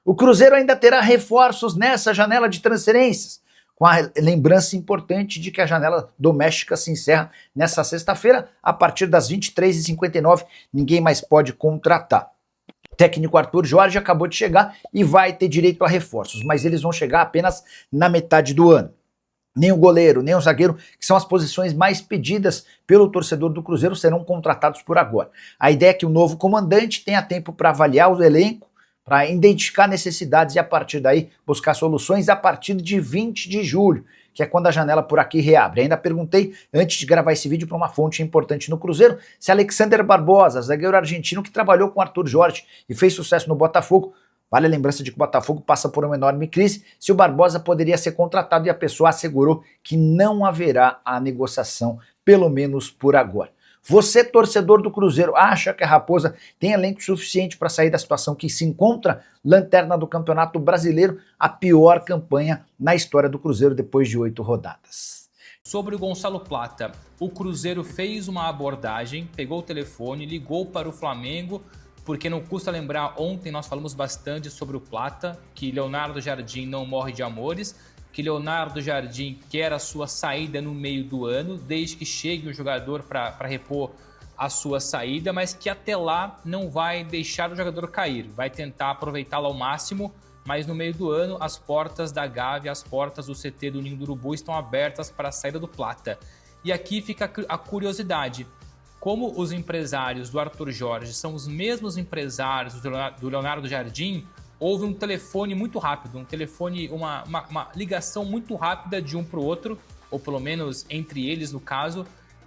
O Cruzeiro ainda terá reforços nessa janela de transferências, com a lembrança importante de que a janela doméstica se encerra nessa sexta-feira, a partir das 23h59, ninguém mais pode contratar. O técnico Arthur Jorge acabou de chegar e vai ter direito a reforços, mas eles vão chegar apenas na metade do ano. Nem o goleiro, nem o zagueiro, que são as posições mais pedidas pelo torcedor do Cruzeiro, serão contratados por agora. A ideia é que o novo comandante tenha tempo para avaliar o elenco, para identificar necessidades e a partir daí buscar soluções a partir de 20 de julho, que é quando a janela por aqui reabre. Ainda perguntei, antes de gravar esse vídeo, para uma fonte importante no Cruzeiro, se Alexander Barbosa, zagueiro argentino que trabalhou com Arthur Jorge e fez sucesso no Botafogo, vale a lembrança de que o Botafogo passa por uma enorme crise, se o Barbosa poderia ser contratado, e a pessoa assegurou que não haverá a negociação, pelo menos por agora. Você, torcedor do Cruzeiro, acha que a Raposa tem elenco suficiente para sair da situação que se encontra? Lanterna do Campeonato Brasileiro, a pior campanha na história do Cruzeiro depois de 8 rodadas. Sobre o Gonçalo Plata, o Cruzeiro fez uma abordagem, pegou o telefone, ligou para o Flamengo, porque não custa lembrar, ontem nós falamos bastante sobre o Plata, que Leonardo Jardim não morre de amores, que Leonardo Jardim quer a sua saída no meio do ano, desde que chegue o jogador para repor a sua saída, mas que até lá não vai deixar o jogador cair, vai tentar aproveitá-lo ao máximo, mas no meio do ano as portas da Gávea, as portas do CT do Ninho do Urubu estão abertas para a saída do Plata. E aqui fica a curiosidade, como os empresários do Arthur Jorge são os mesmos empresários do Leonardo Jardim, houve um telefone muito rápido, uma ligação muito rápida de um para o outro, ou pelo menos entre eles no caso,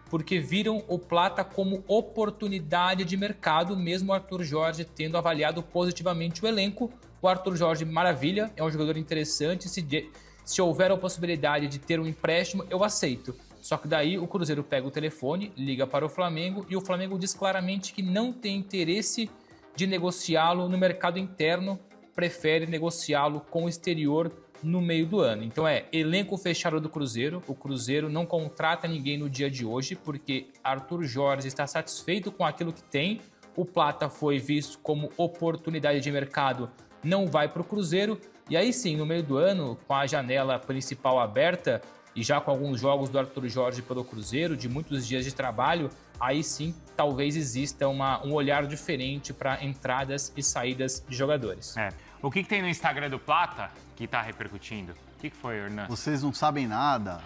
porque viram o Plata como oportunidade de mercado, mesmo o Arthur Jorge tendo avaliado positivamente o elenco. O Arthur Jorge, maravilha, é um jogador interessante, se houver a possibilidade de ter um empréstimo, eu aceito. Só que daí o Cruzeiro pega o telefone, liga para o Flamengo e o Flamengo diz claramente que não tem interesse de negociá-lo no mercado interno, prefere negociá-lo com o exterior no meio do ano. Então elenco fechado do Cruzeiro, o Cruzeiro não contrata ninguém no dia de hoje porque Arthur Jorge está satisfeito com aquilo que tem, o Plata foi visto como oportunidade de mercado, não vai para o Cruzeiro, e aí sim, no meio do ano, com a janela principal aberta e já com alguns jogos do Arthur Jorge pelo Cruzeiro, de muitos dias de trabalho, aí sim talvez exista um olhar diferente para entradas e saídas de jogadores. O que tem no Instagram do Plata que está repercutindo? O que foi, Hernan? Vocês não sabem nada.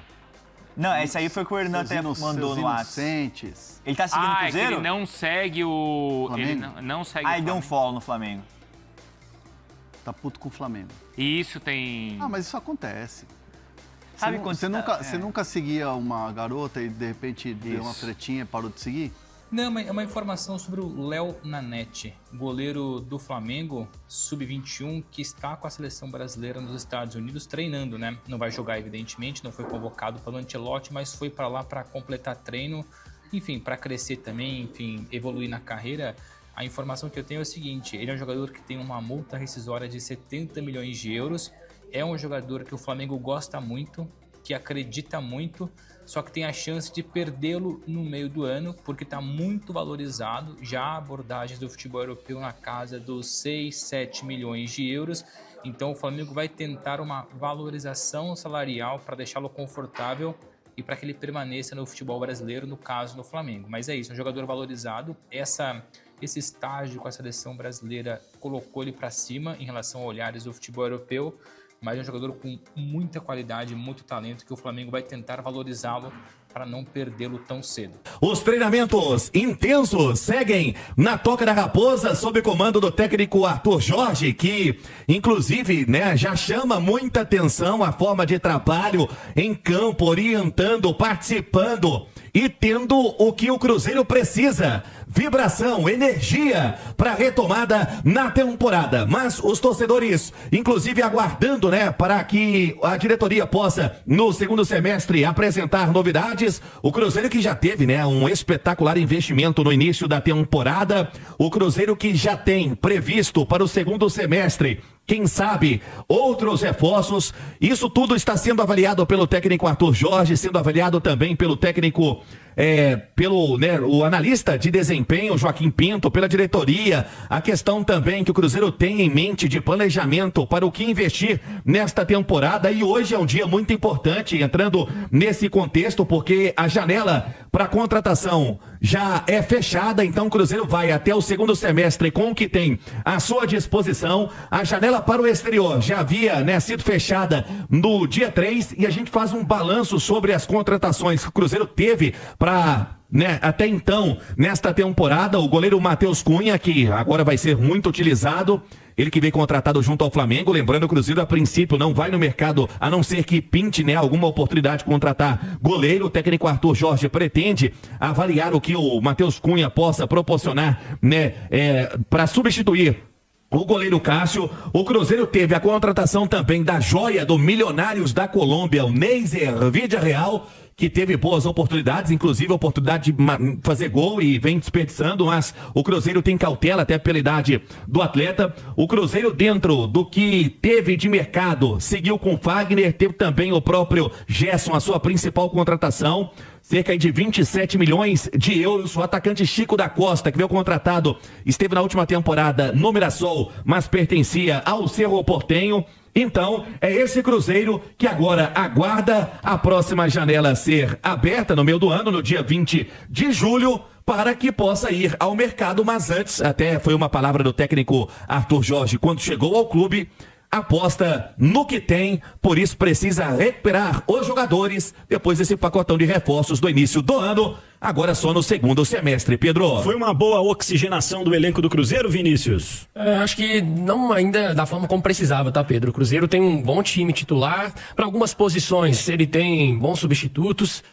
Não, esse aí foi o que o Hernan até mandou no WhatsApp. Ele tá seguindo o Cruzeiro? É que ele não segue o... Flamengo? Ele não segue Aí o deu um Flamengo. follow no Flamengo. Tá puto com o Flamengo. E isso tem... Ah, mas isso acontece. Sabe quando Você nunca seguia uma garota e de repente deu uma tretinha e parou de seguir? Não, é uma informação sobre o Léo Nanete, goleiro do Flamengo, sub-21, que está com a seleção brasileira nos Estados Unidos treinando, né? Não vai jogar, evidentemente, não foi convocado pelo Ancelotti, mas foi para lá para completar treino, enfim, para crescer também, enfim, evoluir na carreira. A informação que eu tenho é o seguinte, ele é um jogador que tem uma multa rescisória de 70 milhões de euros, é um jogador que o Flamengo gosta muito, que acredita muito, só que tem a chance de perdê-lo no meio do ano, porque está muito valorizado, já há abordagens do futebol europeu na casa dos 6, 7 milhões de euros, então o Flamengo vai tentar uma valorização salarial para deixá-lo confortável e para que ele permaneça no futebol brasileiro, no caso no Flamengo. Mas é isso, é um jogador valorizado, esse estágio com a seleção brasileira colocou ele para cima em relação a olhares do futebol europeu, mas é um jogador com muita qualidade, muito talento, que o Flamengo vai tentar valorizá-lo para não perdê-lo tão cedo. Os treinamentos intensos seguem na Toca da Raposa sob comando do técnico Arthur Jorge, que inclusive, né, já chama muita atenção a forma de trabalho em campo, orientando, participando e tendo o que o Cruzeiro precisa. Vibração, energia para a retomada na temporada. Mas os torcedores, inclusive aguardando, né, para que a diretoria possa, no segundo semestre, apresentar novidades. O Cruzeiro que já teve, né, um espetacular investimento no início da temporada. O Cruzeiro que já tem previsto para o segundo semestre quem sabe, outros reforços. Isso tudo está sendo avaliado pelo técnico Arthur Jorge, sendo avaliado também pelo técnico, o analista de desempenho, Joaquim Pinto, pela diretoria. A questão também que o Cruzeiro tem em mente de planejamento para o que investir nesta temporada. E hoje é um dia muito importante, entrando nesse contexto, porque a janela para contratação já é fechada, então o Cruzeiro vai até o segundo semestre com o que tem à sua disposição. A janela para o exterior já havia sido fechada no dia 3 e a gente faz um balanço sobre as contratações que o Cruzeiro teve para... até então, nesta temporada, o goleiro Matheus Cunha, que agora vai ser muito utilizado, ele que veio contratado junto ao Flamengo. Lembrando, o Cruzeiro a princípio não vai no mercado, a não ser que pinte alguma oportunidade de contratar goleiro. O técnico Arthur Jorge pretende avaliar o que o Matheus Cunha possa proporcionar para substituir o goleiro Cássio. O Cruzeiro teve a contratação também da joia do Milionários da Colômbia, o Neiser Villarreal, que teve boas oportunidades, inclusive a oportunidade de fazer gol e vem desperdiçando, mas o Cruzeiro tem cautela até pela idade do atleta. O Cruzeiro, dentro do que teve de mercado, seguiu com o Fagner, teve também o próprio Gerson, a sua principal contratação, cerca de 27 milhões de euros. O atacante Chico da Costa, que veio contratado, esteve na última temporada no Mirassol, mas pertencia ao Cerro Porteño. Então, é esse Cruzeiro que agora aguarda a próxima janela ser aberta no meio do ano, no dia 20 de julho, para que possa ir ao mercado. Mas antes, até foi uma palavra do técnico Arthur Jorge, quando chegou ao clube, aposta no que tem, por isso precisa recuperar os jogadores depois desse pacotão de reforços do início do ano, agora só no segundo semestre. Pedro. Foi uma boa oxigenação do elenco do Cruzeiro, Vinícius? Acho que não ainda da forma como precisava, tá, Pedro? O Cruzeiro tem um bom time titular, para algumas posições ele tem bons substitutos,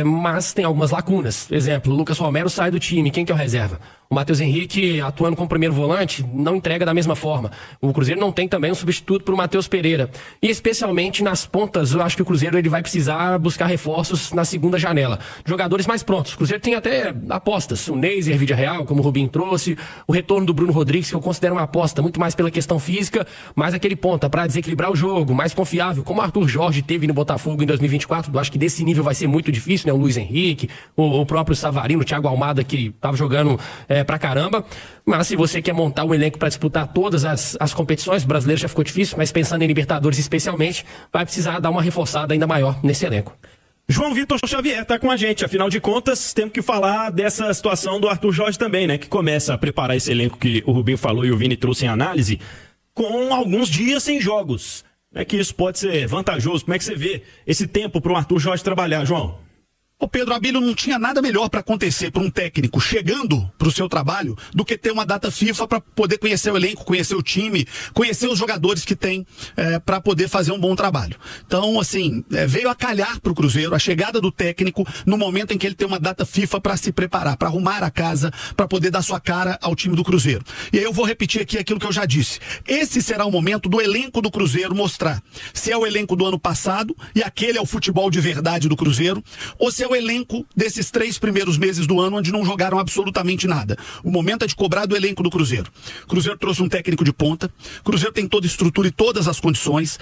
mas tem algumas lacunas. Exemplo, o Lucas Romero sai do time, quem que é o reserva? O Matheus Henrique, atuando como primeiro volante, não entrega da mesma forma. O Cruzeiro não tem também um substituto para o Matheus Pereira. E especialmente nas pontas, eu acho que o Cruzeiro ele vai precisar buscar reforços na segunda janela. Jogadores mais prontos. O Cruzeiro tem até apostas. O Neiser Villarreal, como o Rubinho trouxe. O retorno do Bruno Rodrigues, que eu considero uma aposta muito mais pela questão física, mais aquele ponta para desequilibrar o jogo, mais confiável, como o Arthur Jorge teve no Botafogo em 2024. Eu acho que desse nível vai ser muito difícil, né? O Luiz Henrique, o próprio Savarino, o Thiago Almada, que estava jogando pra caramba. Mas se você quer montar um elenco para disputar todas as competições, o brasileiro já ficou difícil, mas pensando em Libertadores especialmente, vai precisar dar uma reforçada ainda maior nesse elenco. João Vitor Xavier tá com a gente. Afinal de contas, temos que falar dessa situação do Arthur Jorge também, né? Que começa a preparar esse elenco que o Rubinho falou e o Vini trouxe em análise, com alguns dias sem jogos. É que isso pode ser vantajoso. Como é que você vê esse tempo para o Arthur Jorge trabalhar, João? O Pedro Abílio, não tinha nada melhor para acontecer para um técnico chegando para o seu trabalho do que ter uma data FIFA para poder conhecer o elenco, conhecer o time, conhecer os jogadores que tem para poder fazer um bom trabalho. Então, assim, veio a calhar para o Cruzeiro a chegada do técnico no momento em que ele tem uma data FIFA para se preparar, para arrumar a casa, para poder dar sua cara ao time do Cruzeiro. E aí eu vou repetir aqui aquilo que eu já disse. Esse será o momento do elenco do Cruzeiro mostrar se é o elenco do ano passado e aquele é o futebol de verdade do Cruzeiro, ou se é o elenco desses 3 primeiros meses do ano onde não jogaram absolutamente nada. O momento é de cobrar do elenco do Cruzeiro. O Cruzeiro trouxe um técnico de ponta, o Cruzeiro tem toda a estrutura e todas as condições.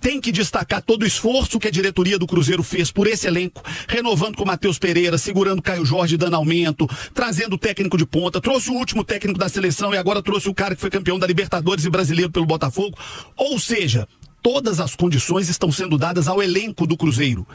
Tem que destacar todo o esforço que a diretoria do Cruzeiro fez por esse elenco, renovando com o Matheus Pereira, segurando o Caio Jorge, dando aumento, trazendo o técnico de ponta, trouxe o último técnico da seleção e agora trouxe o cara que foi campeão da Libertadores e brasileiro pelo Botafogo. Ou seja, todas as condições estão sendo dadas ao elenco do Cruzeiro.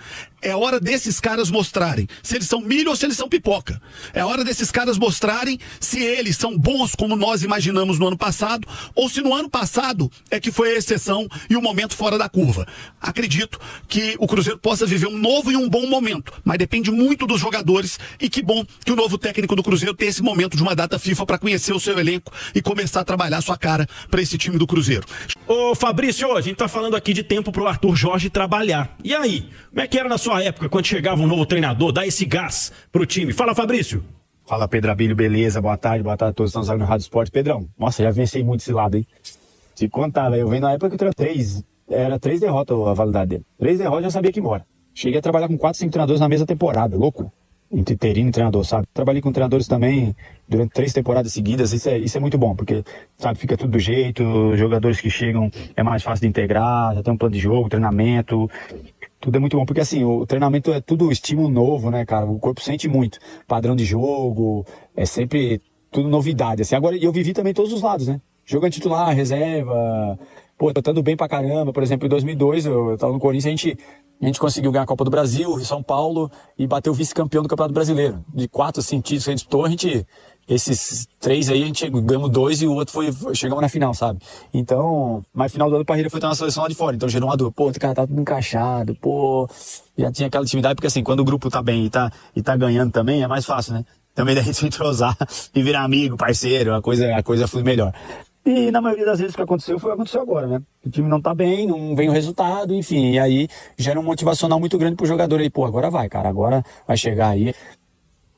É hora desses caras mostrarem se eles são milho ou se eles são pipoca. É hora desses caras mostrarem se eles são bons como nós imaginamos no ano passado, ou se no ano passado é que foi a exceção e o momento fora da curva. Acredito que o Cruzeiro possa viver um novo e um bom momento, mas depende muito dos jogadores, e que bom que o novo técnico do Cruzeiro tem esse momento de uma data FIFA para conhecer o seu elenco e começar a trabalhar sua cara para esse time do Cruzeiro. Ô Fabrício, a gente tá falando aqui de tempo pro Arthur Jorge trabalhar. E aí, como é que era na sua época, quando chegava um novo treinador, dar esse gás pro time? Fala, Fabrício. Fala, Pedro Abílio, beleza? Boa tarde a todos que estão usando no Rádio Esporte. Pedrão, nossa, já vencei muito esse lado, hein? Te contar, velho, eu venho na época que era 3 derrotas a validade dele. 3 derrotas, eu já sabia que ia embora. Cheguei a trabalhar com 4, 5 treinadores na mesma temporada, louco. interino e treinador, sabe? Trabalhei com treinadores também durante 3 temporadas seguidas, isso é muito bom, porque, sabe, fica tudo do jeito, os jogadores que chegam é mais fácil de integrar, já tem um plano de jogo, treinamento, tudo é muito bom, porque assim, o treinamento é tudo estímulo novo, né, cara? O corpo sente muito, padrão de jogo, é sempre tudo novidade, assim. Agora, eu vivi também todos os lados, né? Jogando titular, reserva, pô, tratando bem pra caramba. Por exemplo, em 2002, eu tava no Corinthians, a gente conseguiu ganhar a Copa do Brasil, em São Paulo, e bater o vice-campeão do Campeonato Brasileiro. De 4 títulos que a gente disputou, esses 3 aí, a gente ganhamos 2 e o outro chegamos na final, sabe? Então, mas final do ano, o Parreira foi estar na seleção lá de fora. Então gerou uma dúvida, pô, o cara tá tudo encaixado, pô, já tinha aquela intimidade, porque assim, quando o grupo tá bem e tá ganhando também, é mais fácil, né? Também da gente se entrosar e virar amigo, parceiro, a coisa flui melhor. E na maioria das vezes o que aconteceu agora, né? O time não tá bem, não vem o resultado, enfim. E aí gera um motivacional muito grande pro jogador aí. Pô, agora vai, cara. Agora vai chegar aí,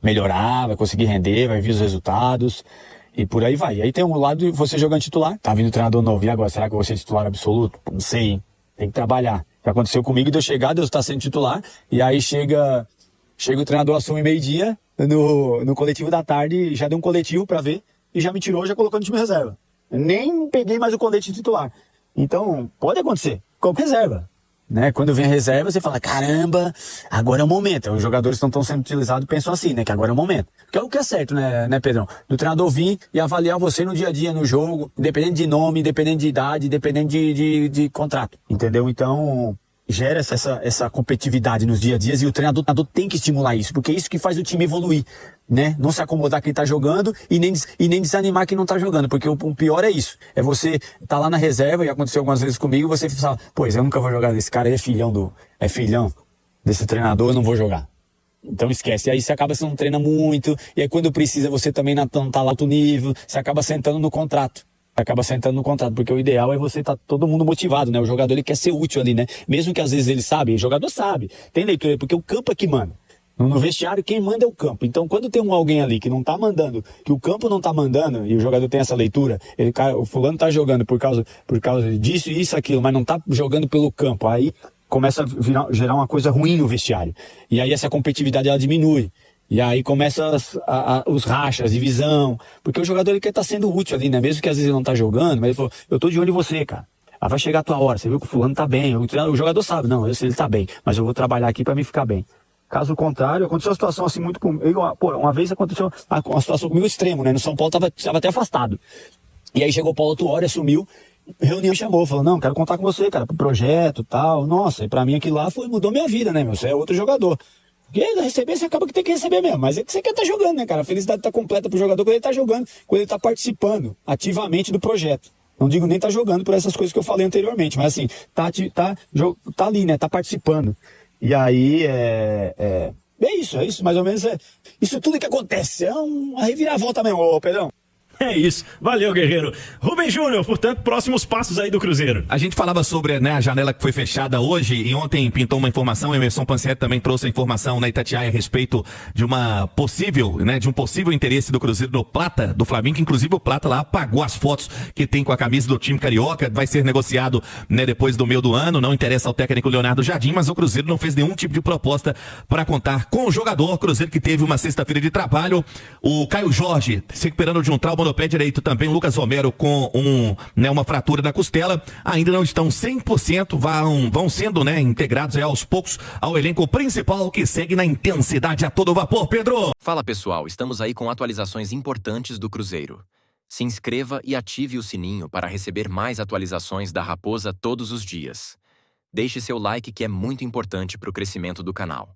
melhorar, vai conseguir render, vai vir os resultados. E por aí vai. E aí tem um lado de você jogando titular. Tá vindo treinador novo. E agora, será que eu vou ser titular absoluto? Não sei, hein? Tem que trabalhar. O que aconteceu comigo de eu chegar, Deus tá sendo titular. E aí chega o treinador, assume meio-dia no coletivo da tarde, já deu um coletivo pra ver. E já me tirou, já colocou no time reserva. Nem peguei mais o colete titular. Então, pode acontecer. Como reserva. Né? Quando vem a reserva, você fala, caramba, agora é o momento. Os jogadores que estão sendo utilizados pensam assim, né? Que agora é o momento. Que é o que é certo, né, Pedrão? Do treinador vir e avaliar você no dia a dia, no jogo, independente de nome, independente de idade, independente de contrato. Entendeu? Então, gera essa competitividade nos dia a dias e o treinador tem que estimular isso, porque é isso que faz o time evoluir, né? Não se acomodar quem tá jogando e nem desanimar quem não tá jogando, porque o pior é isso, é você tá lá na reserva, e aconteceu algumas vezes comigo, você fala, pois eu nunca vou jogar, esse cara aí é filhão desse treinador, eu não vou jogar. Então esquece, e aí você acaba, você não treina muito, e aí quando precisa você também não tá lá alto nível, você acaba sentando no contrato. Porque o ideal é você estar todo mundo motivado, né? O jogador, ele quer ser útil ali, né? Mesmo que às vezes ele sabe, o jogador sabe, tem leitura, porque o campo é que manda. No vestiário, quem manda é o campo. Então, quando tem alguém ali que não tá mandando, que o campo não tá mandando, e o jogador tem essa leitura, o fulano tá jogando por causa disso, isso, aquilo, mas não tá jogando pelo campo. Aí começa a gerar uma coisa ruim no vestiário. E aí essa competitividade, ela diminui. E aí começa os rachas, divisão, porque o jogador, ele quer estar sendo útil ali, né? Mesmo que às vezes ele não tá jogando, mas ele falou, eu tô de olho em você, cara. Ah, vai chegar a tua hora, você viu que o fulano tá bem. O jogador sabe, não, eu sei ele tá bem, mas eu vou trabalhar aqui pra me ficar bem. Caso contrário, aconteceu uma situação assim muito comigo. Uma vez aconteceu uma situação comigo extremo, né? No São Paulo tava até afastado. E aí chegou o Paulo Tuori, assumiu, reunião, chamou, falou, não, quero contar com você, cara, pro projeto e tal. Nossa, e pra mim aquilo lá mudou minha vida, né, meu? Você é outro jogador. Porque receber, você acaba que tem que receber mesmo. Mas é que você quer estar jogando, né, cara? A felicidade tá completa pro jogador quando ele tá jogando, quando ele tá participando ativamente do projeto. Não digo nem tá jogando por essas coisas que eu falei anteriormente, mas assim, tá ali, né? Tá participando. E aí é isso, mais ou menos isso tudo que acontece. É uma reviravolta mesmo, ô Pedrão. É isso. Valeu, guerreiro. Rubens Júnior, portanto, próximos passos aí do Cruzeiro. A gente falava sobre, né, a janela que foi fechada hoje, e ontem pintou uma informação, o Emerson Pancieri também trouxe a informação na Itatiaia a respeito de de um possível interesse do Cruzeiro no Plata, do Flamengo, que inclusive o Plata lá apagou as fotos que tem com a camisa do time carioca, vai ser negociado, né, depois do meio do ano, não interessa ao técnico Leonardo Jardim, mas o Cruzeiro não fez nenhum tipo de proposta para contar com o jogador. Cruzeiro que teve uma sexta-feira de trabalho, o Caio Jorge se recuperando de um trauma no pé direito, também o Lucas Romero com uma fratura na costela, ainda não estão 100%, vão sendo, né, integrados aos poucos ao elenco principal, que segue na intensidade a todo vapor. Pedro! Fala pessoal, estamos aí com atualizações importantes do Cruzeiro. Se inscreva e ative o sininho para receber mais atualizações da Raposa todos os dias. Deixe seu like, que é muito importante para o crescimento do canal.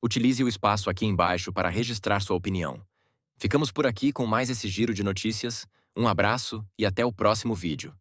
Utilize o espaço aqui embaixo para registrar sua opinião. Ficamos por aqui com mais esse giro de notícias. Um abraço e até o próximo vídeo.